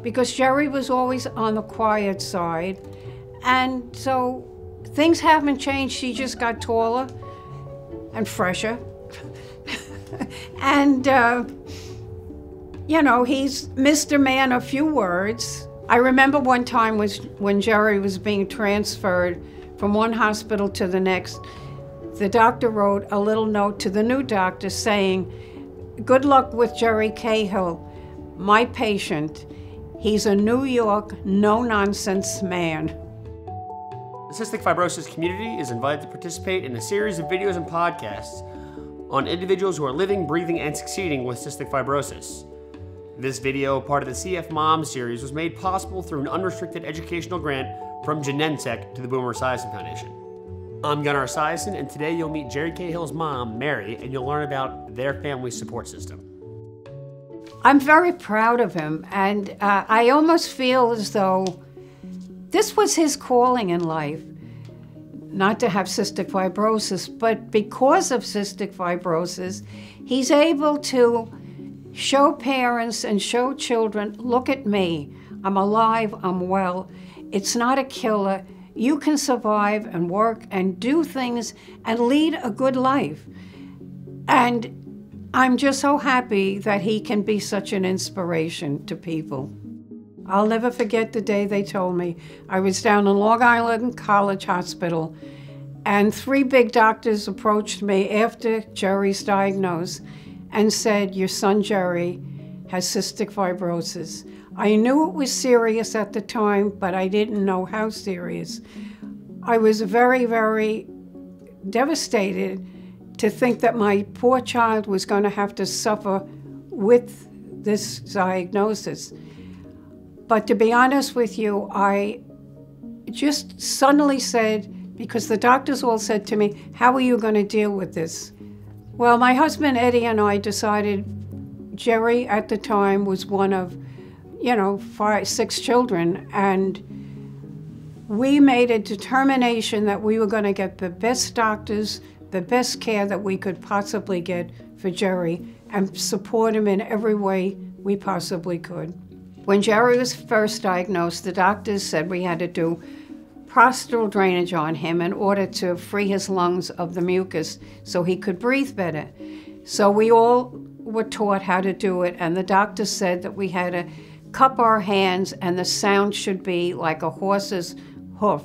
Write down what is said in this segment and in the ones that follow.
because Jerry was always on the quiet side. And so things haven't changed. She just got taller and fresher. And, you know, he's Mr. Man of few words. I remember one time when Jerry was being transferred from one hospital to the next, the doctor wrote a little note to the new doctor saying, "Good luck with Jerry Cahill, my patient. He's a New York, no-nonsense man." The cystic fibrosis community is invited to participate in a series of videos and podcasts on individuals who are living, breathing, and succeeding with cystic fibrosis. This video, part of the CF Mom series, was made possible through an unrestricted educational grant from Genentech to the Boomer Esiason Foundation. I'm Gunnar Esiason, and today you'll meet Jerry Cahill's mom, Mary, and you'll learn about their family support system. I'm very proud of him, and I almost feel as though this was his calling in life. Not to have cystic fibrosis, but because of cystic fibrosis, he's able to show parents and show children, look at me, I'm alive, I'm well, it's not a killer, you can survive and work and do things and lead a good life. And I'm just so happy that he can be such an inspiration to people. I'll never forget the day they told me. I was down in Long Island College Hospital, and 3 big doctors approached me after Jerry's diagnosed and said, "Your son Jerry has cystic fibrosis." I knew it was serious at the time, but I didn't know how serious. I was very, very devastated to think that my poor child was going to have to suffer with this diagnosis. But to be honest with you, I just suddenly said, because the doctors all said to me, "How are you going to deal with this?" Well, my husband Eddie and I decided, Jerry at the time was one of, 6 children, and we made a determination that we were going to get the best doctors, the best care that we could possibly get for Jerry, and support him in every way we possibly could. When Jerry was first diagnosed, the doctors said we had to do postural drainage on him in order to free his lungs of the mucus so he could breathe better. So we all were taught how to do it, and the doctor said that we had to cup our hands and the sound should be like a horse's hoof.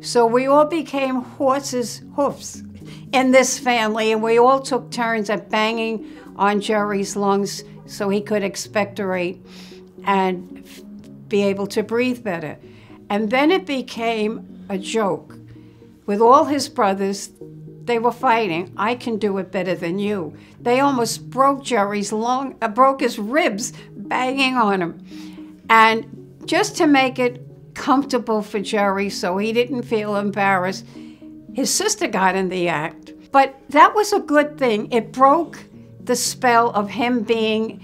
So we all became horses' hoofs in this family, and we all took turns at banging on Jerry's lungs so he could expectorate and be able to breathe better. And then it became a joke. With all his brothers, they were fighting. "I can do it better than you." They almost broke Jerry's broke his ribs banging on him. And just to make it comfortable for Jerry so he didn't feel embarrassed, his sister got in the act. But that was a good thing. It broke the spell of him being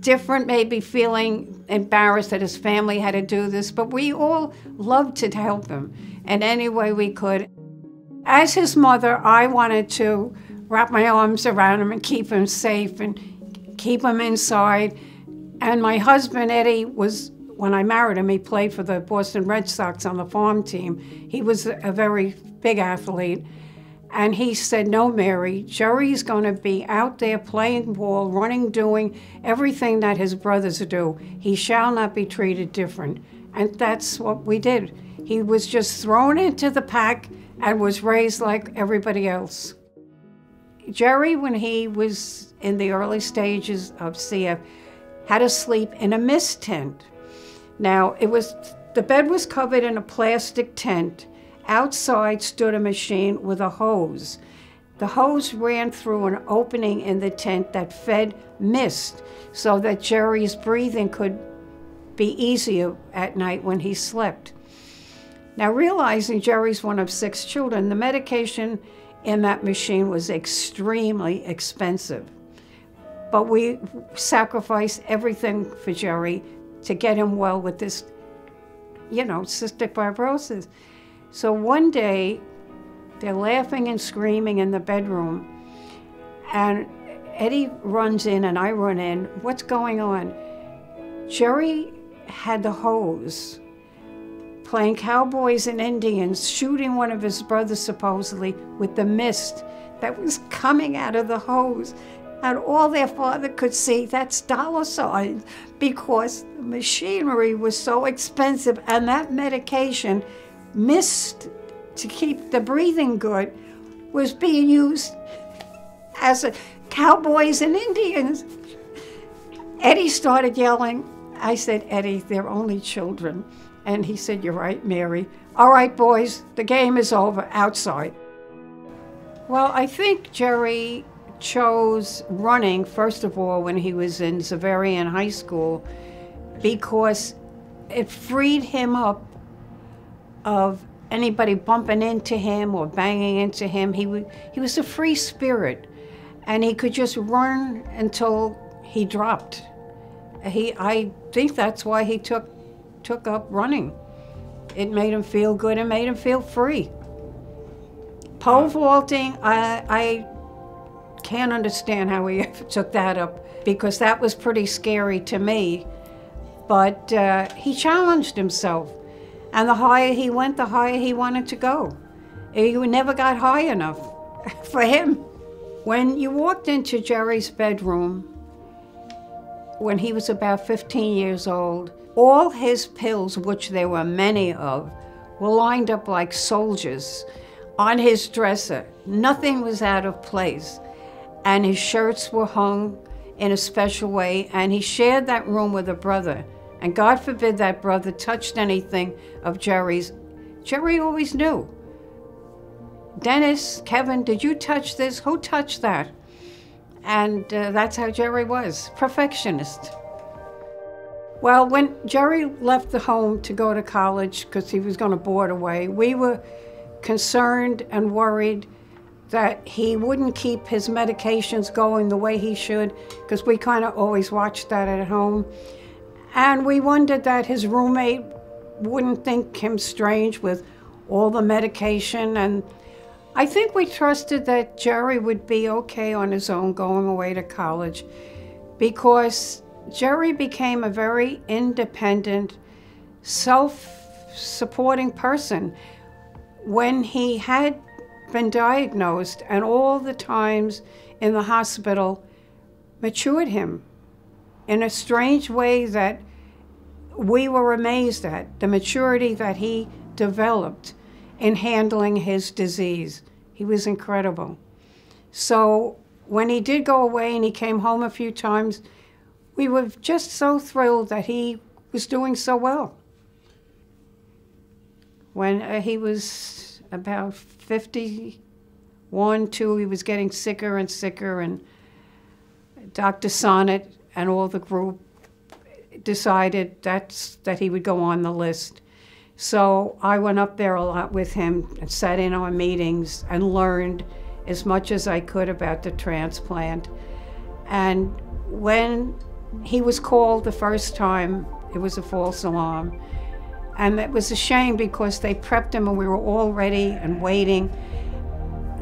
different, maybe feeling embarrassed that his family had to do this, but we all loved to help him in any way we could. As his mother, I wanted to wrap my arms around him and keep him safe and keep him inside. And my husband, Eddie, when I married him, he played for the Boston Red Sox on the farm team. He was a very big athlete. And he said, "No, Mary, Jerry's going to be out there playing ball, running, doing everything that his brothers do. He shall not be treated different." And that's what we did. He was just thrown into the pack and was raised like everybody else. Jerry, when he was in the early stages of CF, had to sleep in a mist tent. Now, the bed was covered in a plastic tent. Outside stood a machine with a hose. The hose ran through an opening in the tent that fed mist so that Jerry's breathing could be easier at night when he slept. Now, realizing Jerry's one of 6 children, the medication in that machine was extremely expensive. But we sacrificed everything for Jerry to get him well with this, cystic fibrosis. So one day, they're laughing and screaming in the bedroom, and Eddie runs in and I run in. "What's going on?" Jerry had the hose, playing cowboys and Indians, shooting one of his brothers supposedly with the mist that was coming out of the hose. And all their father could see, that's dollar signs, because the machinery was so expensive, and that medication, mist to keep the breathing good, was being used as a cowboys and Indians. Eddie started yelling. I said, Eddie, they're only children. And he said, you're right, Mary. All right, boys, the game is over, outside. Well, I think Jerry chose running, first of all, when he was in Xaverian High School, because it freed him up of anybody bumping into him or banging into him. He was a free spirit, and he could just run until he dropped. I think that's why he took up running. It made him feel good and made him feel free. Pole vaulting, I can't understand how he ever took that up, because that was pretty scary to me. But he challenged himself, and the higher he went, the higher he wanted to go. He never got high enough for him. When you walked into Jerry's bedroom, when he was about 15 years old, all his pills, which there were many of, were lined up like soldiers on his dresser. Nothing was out of place. And his shirts were hung in a special way, and he shared that room with a brother. And God forbid that brother touched anything of Jerry's. Jerry always knew. Dennis, Kevin, did you touch this? Who touched that? And that's how Jerry was, perfectionist. Well, when Jerry left the home to go to college, because he was going to board away, we were concerned and worried that he wouldn't keep his medications going the way he should, because we kind of always watched that at home. And we wondered that his roommate wouldn't think him strange with all the medication. And I think we trusted that Jerry would be okay on his own going away to college, because Jerry became a very independent, self-supporting person. When he had been diagnosed, and all the times in the hospital matured him in a strange way that we were amazed at, the maturity that he developed in handling his disease. He was incredible. So when he did go away and he came home a few times, we were just so thrilled that he was doing so well. When he was about 51, 2, he was getting sicker and sicker, and Dr. Sonnet and all the group decided that he would go on the list. So I went up there a lot with him and sat in on meetings and learned as much as I could about the transplant. And when he was called the first time, it was a false alarm. And it was a shame, because they prepped him and we were all ready and waiting.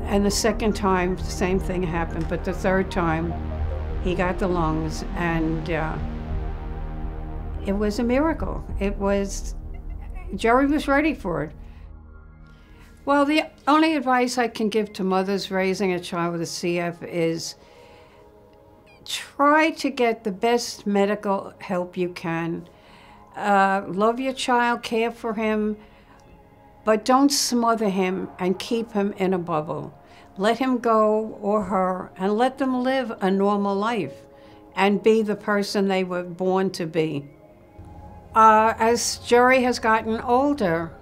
And the second time, the same thing happened. But the third time, he got the lungs, and it was a miracle. Jerry was ready for it. Well, the only advice I can give to mothers raising a child with a CF is try to get the best medical help you can. Love your child, care for him, but don't smother him and keep him in a bubble. Let him go, or her, and let them live a normal life and be the person they were born to be. As Jerry has gotten older,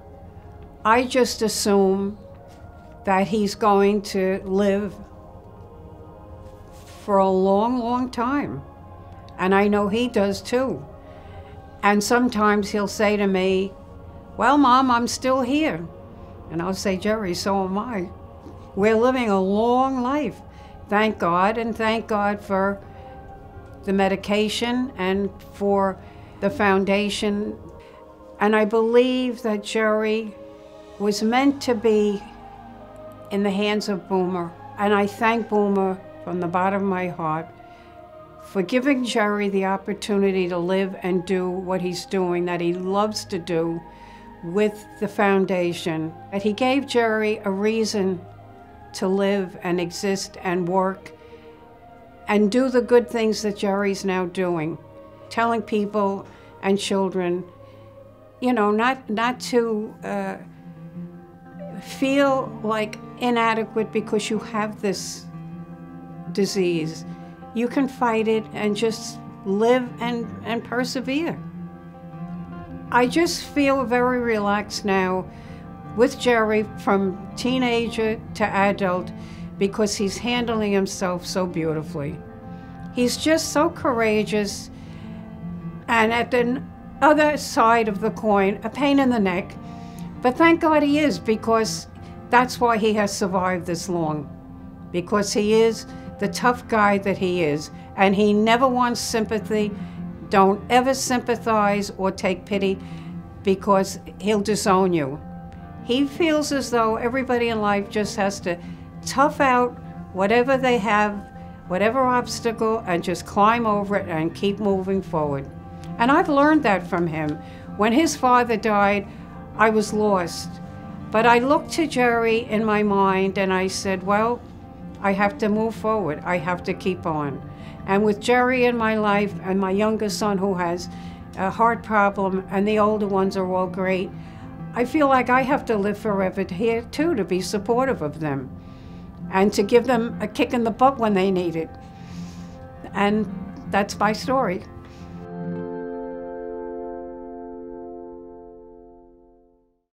I just assume that he's going to live for a long, long time. And I know he does too. And sometimes he'll say to me, well, Mom, I'm still here. And I'll say, Jerry, so am I. We're living a long life, thank God, and thank God for the medication and for the foundation. And I believe that Jerry was meant to be in the hands of Boomer. And I thank Boomer from the bottom of my heart for giving Jerry the opportunity to live and do what he's doing, that he loves to do with the foundation. That he gave Jerry a reason to live and exist and work and do the good things that Jerry's now doing, telling people and children, you know, not to feel like inadequate because you have this disease. You can fight it and just live and persevere. I just feel very relaxed now with Jerry from teenager to adult because he's handling himself so beautifully. He's just so courageous, and at the other side of the coin, a pain in the neck. But thank God he is, because that's why he has survived this long, because he is the tough guy that he is, and he never wants sympathy. Don't ever sympathize or take pity, because he'll disown you. He feels as though everybody in life just has to tough out whatever they have, whatever obstacle, and just climb over it and keep moving forward. And I've learned that from him. When his father died, I was lost. But I looked to Jerry in my mind and I said, well, I have to move forward. I have to keep on. And with Jerry in my life and my youngest son who has a heart problem and the older ones are all great, I feel like I have to live forever here too, to be supportive of them and to give them a kick in the butt when they need it. And that's my story.